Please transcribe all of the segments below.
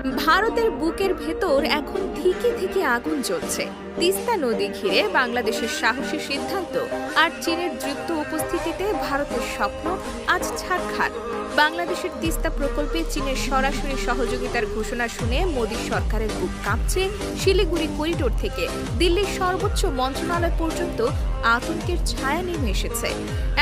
ভারতের বুকের ভেতর এখন থেকে থেকে আগুন জ্বলছে। তিস্তা নদী ঘিরে বাংলাদেশের সাহসী সিদ্ধান্ত আর চীনের দৃপ্ত উপস্থিতিতে ভারতের স্বপ্ন আজ ছারখার। বাংলাদেশের তিস্তা প্রকল্পে চীনের সরাসরি সহযোগিতার ঘোষণা শুনে মোদী সরকারের বুক কাঁপছে। শিলিগুড়ি করিডোর থেকে দিল্লির সর্বোচ্চ মন্ত্রণালয় পর্যন্ত আতঙ্কের ছায়া নেমে এসেছে।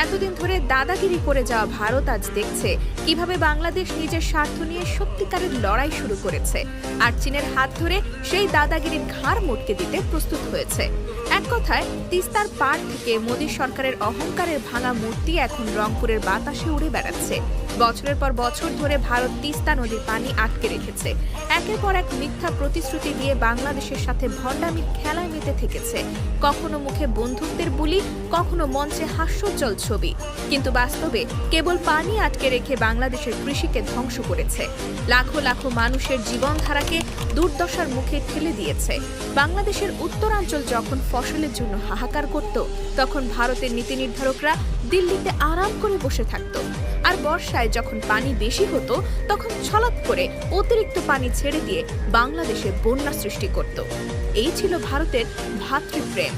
এতদিন ধরে দাদাগিরি করে যাওয়া ভারত আজ দেখছে কিভাবে বাংলাদেশ নিজের স্বার্থ নিয়ে সত্যিকারের লড়াই শুরু করেছে, আর চীনের হাত ধরে সেই দাদাগিরির ঘাড় মটকে দিতে প্রস্তুত হয়েছে। এক কথায় তিস্তার পাড় থেকে মোদী সরকারের অহংকারের ভাঙা মূর্তি এখন রংপুরের বাতাসে উড়ে বেড়াচ্ছে। বছরের পর বছর ধরে ভারত তিস্তা নদীর পানি আটকে রেখেছে। একের পর এক মিথ্যা প্রতিশ্রুতি দিয়ে বাংলাদেশের সাথে ভণ্ডামির খেলায় মেতে থেকেছে। কখনো মুখে বন্ধুত্বের বুলি, কখনো মঞ্চে হাস্যোজ্জ্বল ছবি, কিন্তু বাস্তবে কেবল পানি আটকে রেখে বাংলাদেশের কৃষিকে ধ্বংস করেছে। লাখো লাখো মানুষের জীবনধারাকে দুর্দশার মুখে ঠেলে দিয়েছে। বাংলাদেশের উত্তরাঞ্চল যখন ফসলের জন্য হাহাকার করত, তখন ভারতের নীতি নির্ধারকরা দিল্লিতে আরাম করে বসে থাকত। আর বর্ষায় যখন পানি বেশি হতো, তখন ছলাৎ করে অতিরিক্ত পানি ছেড়ে দিয়ে বাংলাদেশে বন্যা সৃষ্টি করত। এই ছিল ভারতের ভ্রাতৃপ্রেম।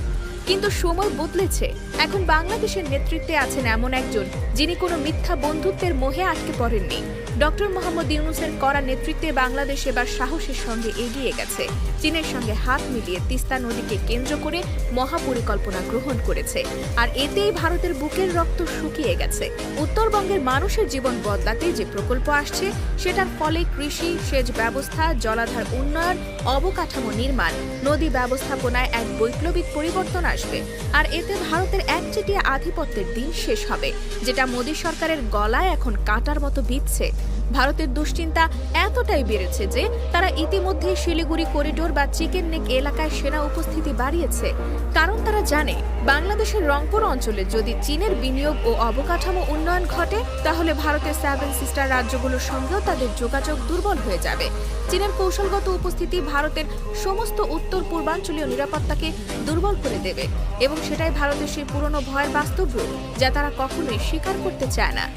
কিন্তু সময় বদলেছে। এখন বাংলাদেশের নেতৃত্বে আছেন এমন একজন যিনি কোনো মিথ্যা বন্ধুত্বের মোহে আটকে পড়েননি। ডক্টর মোহাম্মদ ইউনূসের কড়া নেতৃত্বে বাংলাদেশ এবার সাহসের সঙ্গে এগিয়ে গেছে। চীনের সঙ্গে হাত মিলিয়ে তিস্তা নদীকে কেন্দ্র করে মহাপরিকল্পনা গ্রহণ করেছে। আর এতেই ভারতের বুকের রক্ত শুকিয়ে গেছে। উত্তরবঙ্গের মানুষের জীবন বদলাতে যে প্রকল্প আসছে, সেটার ফলে কৃষি, সেচ ব্যবস্থা, জলাধার উন্নয়ন, অবকাঠামো নির্মাণ, নদী ব্যবস্থাপনায় এক বৈপ্লবিক পরিবর্তন আসবে। আর এতে ভারতের একচেটিয়া আধিপত্যের দিন শেষ হবে, যেটা মোদী সরকারের গলায় এখন কাঁটার মতো বিঁধছে। ভারতের দুশ্চিন্তা এতটাই বেড়েছে যে তারা ইতিমধ্যে শিলিগুড়ি করিডোর বা চিকেন নেক এলাকায় সেনা উপস্থিতি বাড়িয়েছে। কারণ তারা জানে, বাংলাদেশের রংপুর অঞ্চলে যদি চীনের বিনিয়োগ ও অবকাঠামো উন্নয়ন ঘটে, তাহলে ভারতের 7 সিস্টার রাজ্যগুলোর সঙ্গেও তাদের যোগাযোগ দুর্বল হয়ে যাবে। চীনের কৌশলগত উপস্থিতি ভারতের সমস্ত উত্তর পূর্বাঞ্চলীয় নিরাপত্তাকে দুর্বল করে দেবে, এবং সেটাই ভারতের সেই পুরনো ভয়ের বাস্তব রূপ, যা তারা কখনোই স্বীকার করতে চায় না।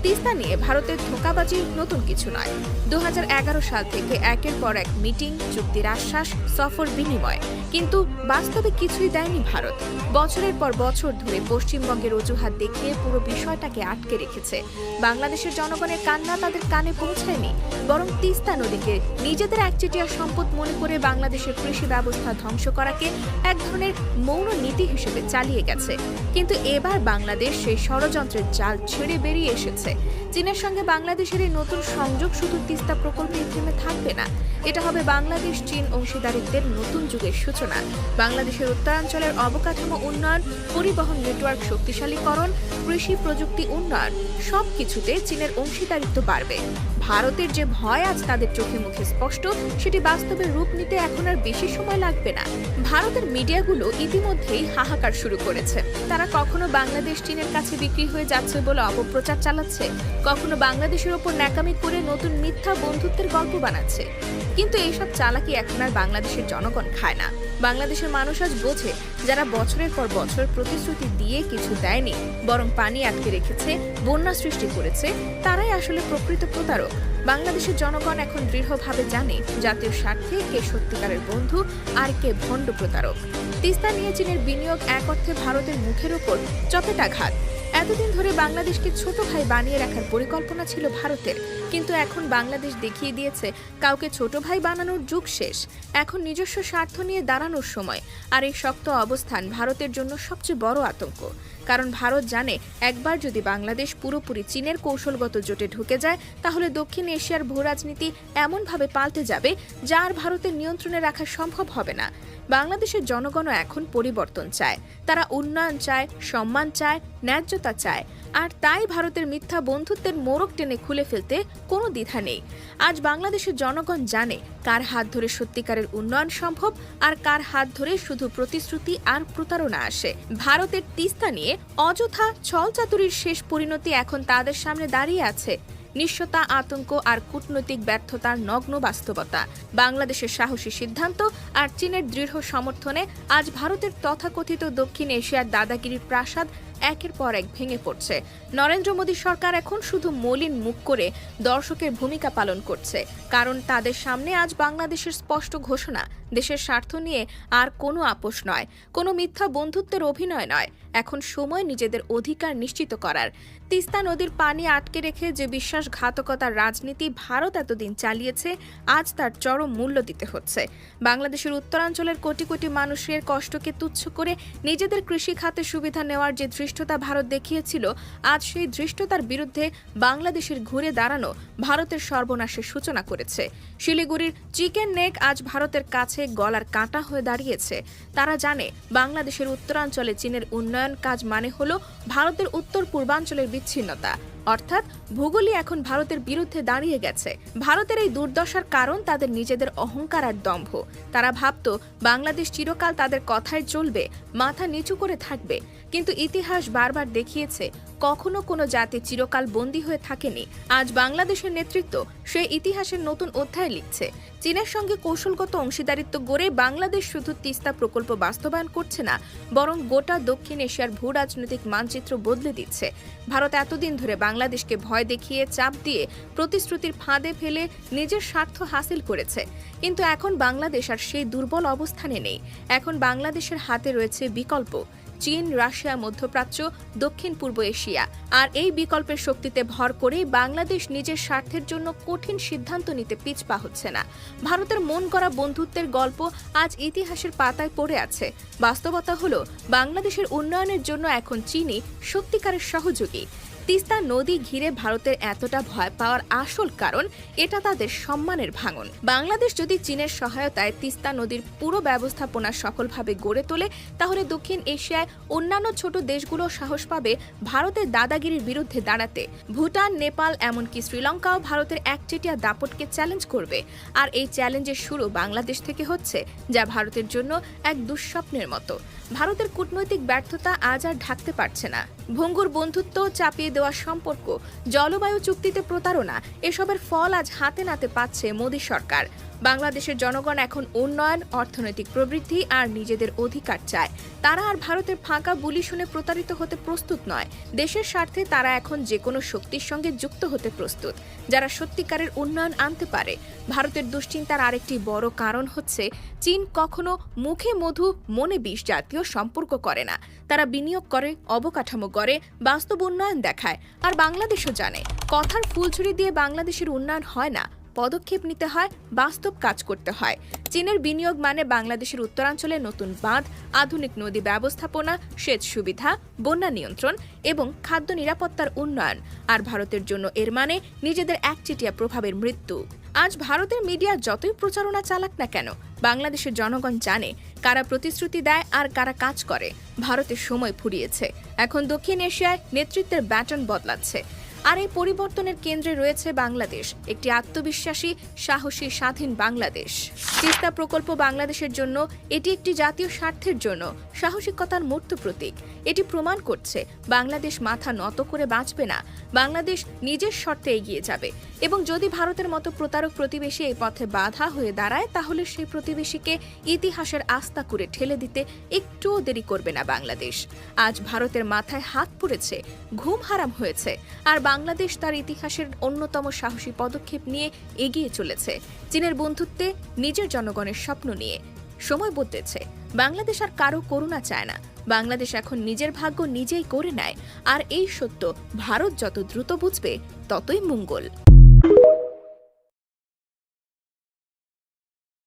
তিস্তা নিয়ে ভারতের ধোঁকাবাজি নতুন কিছু নয়। 2011 সাল থেকে একের পর এক মিটিং, চুক্তির আশ্বাস, সফর বিনিময়, কিন্তু বাস্তবে কিছুই দেয়নি ভারত। বছরের পর বছর ধরে পশ্চিমবঙ্গের অজুহাত দেখিয়ে পুরো বিষয়টাকে আটকে রেখেছে। বাংলাদেশের জনগণের কান্না তাদের কানে পৌঁছায়নি, বরং তিস্তা নদীকে নিজেদের একচেটিয়া সম্পদ মনে করে বাংলাদেশের কৃষি ব্যবস্থা ধ্বংস করাকে এক ধরনের মৌন নীতি হিসেবে চালিয়ে গেছে। কিন্তু এবার বাংলাদেশ সেই ষড়যন্ত্রের জাল ছেড়ে বেরিয়ে এসেছে। চীনের সঙ্গে বাংলাদেশের এই নতুন সংযোগ শুধু তিস্তা প্রকল্পে থেমে থাকবে না, এটা হবে বাংলাদেশ চীন অংশীদারিত্বের নতুন যুগের সূচনা। বাংলাদেশের উত্তরাঞ্চলের অবকাঠামো উন্নয়ন, পরিবহন নেটওয়ার্ক শক্তিশালীকরণ, কৃষি প্রযুক্তি উন্নয়ন, সবকিছুতে চীনের অংশীদারিত্ব বাড়বে। ভারতের যে ভয় আজ তাদের চোখে মুখে স্পষ্ট, সেটি বাস্তবে রূপ নিতে এখন আর বেশি সময় লাগবে না। ভারতের মিডিয়াগুলো ইতিমধ্যেই হাহাকার শুরু করেছে। তারা কখনো বাংলাদেশ চীনের কাছে বিক্রি হয়ে যাচ্ছে বলে অপপ্রচার চালাচ্ছে, কখনো বাংলাদেশের ওপর ন্যাকামি করে নতুন মিথ্যা বন্ধুত্বের গল্প বানাচ্ছে। কিন্তু এইসব চালাকি এখন আর বাংলাদেশের জনগণ খায় না। বাংলাদেশের মানুষ আজ বোঝে, যারা বছরের পর বছর প্রতিশ্রুতি দিয়ে কিছু দেয়নি, বরং পানি আটকে রেখেছে, বন্যা সৃষ্টি করেছে, তারাই আসলে প্রকৃত প্রতারক। বাংলাদেশের জনগণ এখন দৃঢ়ভাবে জানে জাতীয় স্বার্থে কে সত্যিকারের বন্ধু আর কে ভণ্ড প্রতারক। তিস্তা নিয়ে চীনের বিনিয়োগ এক অর্থে ভারতের মুখের ওপর চপেটাঘাত। এতদিন ধরে বাংলাদেশকে ছোট ভাই বানিয়ে রাখার পরিকল্পনা ছিল ভারতের, কিন্তু এখন বাংলাদেশ দেখিয়ে দিয়েছে কাউকে ছোট ভাই বানানোর যুগ শেষ। এখন নিজস্ব স্বার্থ নিয়ে দাঁড়ানোর সময়। আর এই শক্ত অবস্থান ভারতের জন্য সবচেয়ে বড় আতঙ্ক। কারণ ভারত জানে, একবার যদি বাংলাদেশ পুরোপুরি চীনের কৌশলগত জোটে ঢুকে যায়, তাহলে দক্ষিণ এশিয়ার ভূরাজনীতি এমনভাবে পাল্টে যাবে যা আর ভারতের নিয়ন্ত্রণে রাখা সম্ভব হবে না। বাংলাদেশের জনগণও এখন পরিবর্তন চায়। তারা উন্নয়ন চায়, সম্মান চায়, ন্যায্যতা চায়। আর তাই ভারতের মিথ্যা বন্ধুত্বের মোড়ক টেনে খুলে ফেলতে কোনো দ্বিধা নেই। আজ বাংলাদেশের জনগণ জানে কার হাত ধরে সত্যিকারের উন্নয়ন সম্ভব, আর কার হাত ধরে শুধু প্রতিশ্রুতি আর প্রতারণা আসে। ভারতের তিস্তা নিয়ে অযথা ছলচাতুরির শেষ পরিণতি এখন তাদের সামনে দাঁড়িয়ে আছে। নিঃস্বতা, আতঙ্ক আর কূটনৈতিক ব্যর্থতার নগ্ন বাস্তবতা। বাংলাদেশের সাহসী সিদ্ধান্ত আর চীনের দৃঢ় সমর্থনে আজ ভারতের তথাকথিত দক্ষিণ এশিয়ার দাদাগিরির প্রাসাদ একের পর এক ভেঙে পড়ছে। নরেন্দ্র মোদী সরকার এখন শুধু মলিন মুখ করে দর্শকের ভূমিকা পালন করছে, কারণ তাদের সামনে আজ বাংলাদেশের স্পষ্ট ঘোষণা, দেশের স্বার্থ নিয়ে আর কোনো আপোষ নয়, কোনো মিথ্যা বন্ধুত্বের অভিনয় নয়। এখন সময় নিজেদের অধিকার নিশ্চিত করার। তিস্তা নদীর পানি আটকে রেখে যে বিশ্বাসঘাতকতার রাজনীতি ভারত এতদিন চালিয়েছে, আজ তার চরম মূল্য দিতে হচ্ছে। বাংলাদেশের উত্তরাঞ্চলের কোটি কোটি মানুষের কষ্টকে তুচ্ছ করে নিজেদের কৃষি খাতে সুবিধা নেওয়ার যে ধৃষ্টতা ভারত দেখিয়েছিল, আজ সেই ধৃষ্টতার বিরুদ্ধে বাংলাদেশের ঘুরে দাঁড়ানো ভারতের সর্বনাশের সূচনা করেছে। শিলিগুড়ির চিকেন নেক আজ ভারতের কাছে গলার কাঁটা হয়ে দাঁড়িয়েছে। তারা জানে বাংলাদেশের উত্তরাঞ্চলে চীনের উন্নয়ন কাজ মানে হলো ভারতের উত্তর পূর্বাঞ্চলের বিচ্ছিন্নতা, অর্থাৎ ভূগোলই এখন ভারতের বিরুদ্ধে দাঁড়িয়ে গেছে। ভারতের এই দুর্দশার কারণ তাদের নিজেদের অহংকার আর দম্ভ। তারা ভাবত বাংলাদেশ চিরকাল তাদের কথায় চলবে, মাথা নিচু করে থাকবে। কিন্তু ইতিহাস বারবার দেখিয়েছে কখনো কোনো জাতি চিরকাল বন্দী হয়ে থাকেনি। আজ বাংলাদেশের নেতৃত্ব সেই ইতিহাসের নতুন অধ্যায় লিখছে। চীনের সঙ্গে কৌশলগত অংশীদারিত্ব গড়ে বাংলাদেশ শুধু তিস্তা প্রকল্প বাস্তবায়ন করছে না, বরং গোটা দক্ষিণ এশিয়ার ভূ রাজনৈতিক মানচিত্র বদলে দিচ্ছে। ভারত এতদিন ধরে বাংলাদেশকে ভয় দেখিয়ে, চাপ দিয়ে, প্রতিশ্রুতির ফাঁদে ফেলে নিজের স্বার্থ হাসিল করেছে। কিন্তু এখন বাংলাদেশ আর সেই দুর্বল অবস্থানে নেই। এখন বাংলাদেশের হাতে রয়েছে বিকল্প: চীন, রাশিয়া, মধ্যপ্রাচ্য, দক্ষিণ পূর্ব এশিয়া। আর এই বিকল্পের শক্তিতে ভর করেই বাংলাদেশ নিজের স্বার্থের জন্য কঠিন সিদ্ধান্ত নিতে পিছপা হচ্ছে না। ভারতের মন গড়া বন্ধুত্বের গল্প আজ ইতিহাসের পাতায় পড়ে আছে। বাস্তবতা হলো বাংলাদেশের উন্নয়নের জন্য এখন চীনই সত্যিকারের সহযোগী। তিস্তা নদী ঘিরে ভারতের এতটা ভয় পাওয়ার আসল কারণ এটা তাদের সম্মানের ভাঙন। বাংলাদেশ যদি চীনের সহায়তায় তিস্তা নদীর পুরো ব্যবস্থাপনা সফলভাবে গড়ে তোলে, তাহলে দক্ষিণ এশিয়ায় অন্যান্য ছোট দেশগুলো সাহস পাবে ভারতের দাদাগিরির বিরুদ্ধে দাঁড়াতে। ভুটান, নেপাল, এমনকি শ্রীলঙ্কাও ভারতের একচেটিয়া দাপটকে চ্যালেঞ্জ করবে। আর এই চ্যালেঞ্জের শুরু বাংলাদেশ থেকে হচ্ছে, যা ভারতের জন্য এক দুঃস্বপ্নের মতো। ভারতের কূটনৈতিক ব্যর্থতা আজ আর ঢাকতে পারছে না। ভঙ্গুর বন্ধুত্ব, চাপিয়ে দেওয়া সম্পর্ক, জলবায়ু চুক্তিতে প্রতারণা, এসবের ফল আজ হাতে নাতে পাচ্ছে মোদী সরকার। বাংলাদেশের জনগণ এখন উন্নয়ন, অর্থনৈতিক প্রবৃদ্ধি আর নিজেদের অধিকার চায়। তারা আর ভারতের ফাঁকা বুলি শুনে প্রতারিত হতে প্রস্তুত নয়। দেশের স্বার্থে তারা এখন যে কোনো শক্তির সঙ্গে যুক্ত হতে প্রস্তুত, যারা সত্যিকারের উন্নয়ন আনতে পারে। ভারতের দুশ্চিন্তার আরেকটি বড় কারণ হচ্ছে, চীন কখনো মুখে মধু মনে বিষ জাতীয় সম্পর্ক করে না। তারা বিনিয়োগ করে, অবকাঠামো গড়ে, বাস্তব উন্নয়ন দেখায়। আর বাংলাদেশও জানে, কথার ফুলঝুরি দিয়ে বাংলাদেশের উন্নয়ন হয় না, পদক্ষেপ নিতে হয়, বাস্তব কাজ করতে হয়। চীনের বিনিয়োগ মানে বাংলাদেশের উত্তরাঞ্চলে নতুন বাঁধ, আধুনিক নদী ব্যবস্থাপনা, সেচ সুবিধা, বন্যা নিয়ন্ত্রণ এবং খাদ্য নিরাপত্তার উন্নয়ন। আর ভারতের জন্য এর মানে নিজেদের একচেটিয়া প্রভাবের মৃত্যু। আজ ভারতের মিডিয়া যতই প্রচারণা চালাক না কেন, বাংলাদেশের জনগণ জানে কারা প্রতিশ্রুতি দেয় আর কারা কাজ করে। ভারতের সময় ফুরিয়েছে। এখন দক্ষিণ এশিয়ায় নেতৃত্বের ব্যাটন বদলাচ্ছে। আর এই পরিবর্তনের কেন্দ্রে রয়েছে বাংলাদেশ, একটি আত্মবিশ্বাসী, সাহসী, স্বাধীন বাংলাদেশ। তিস্তা প্রকল্প বাংলাদেশের জন্য এটি একটি জাতীয় স্বার্থের জন্য সাহসিকতার মূর্ত প্রতীক। এটি প্রমাণ করছে বাংলাদেশ মাথা নত করে বাঁচবে না, বাংলাদেশ নিজের শর্তে এগিয়ে যাবে। এবং যদি ভারতের মতো প্রতারক প্রতিবেশী এই পথে বাধা হয়ে দাঁড়ায়, তাহলে সেই প্রতিবেশীকে ইতিহাসের আস্থা করে ঠেলে দিতে একটুও দেরি করবে না বাংলাদেশ। আজ ভারতের মাথায় হাত পড়েছে, ঘুম হারাম হয়েছে, আর বাংলাদেশ তার ইতিহাসের অন্যতম সাহসী পদক্ষেপ নিয়ে এগিয়ে চলেছে, চীনের বন্ধুত্বে, নিজের জনগণের স্বপ্ন নিয়ে। সময় বদলেছে, বাংলাদেশ আর কারো করুণা চায় না। বাংলাদেশ এখন নিজের ভাগ্য নিজেই করে নেয়। আর এই সত্য ভারত যত দ্রুত বুঝবে, ততই মঙ্গল।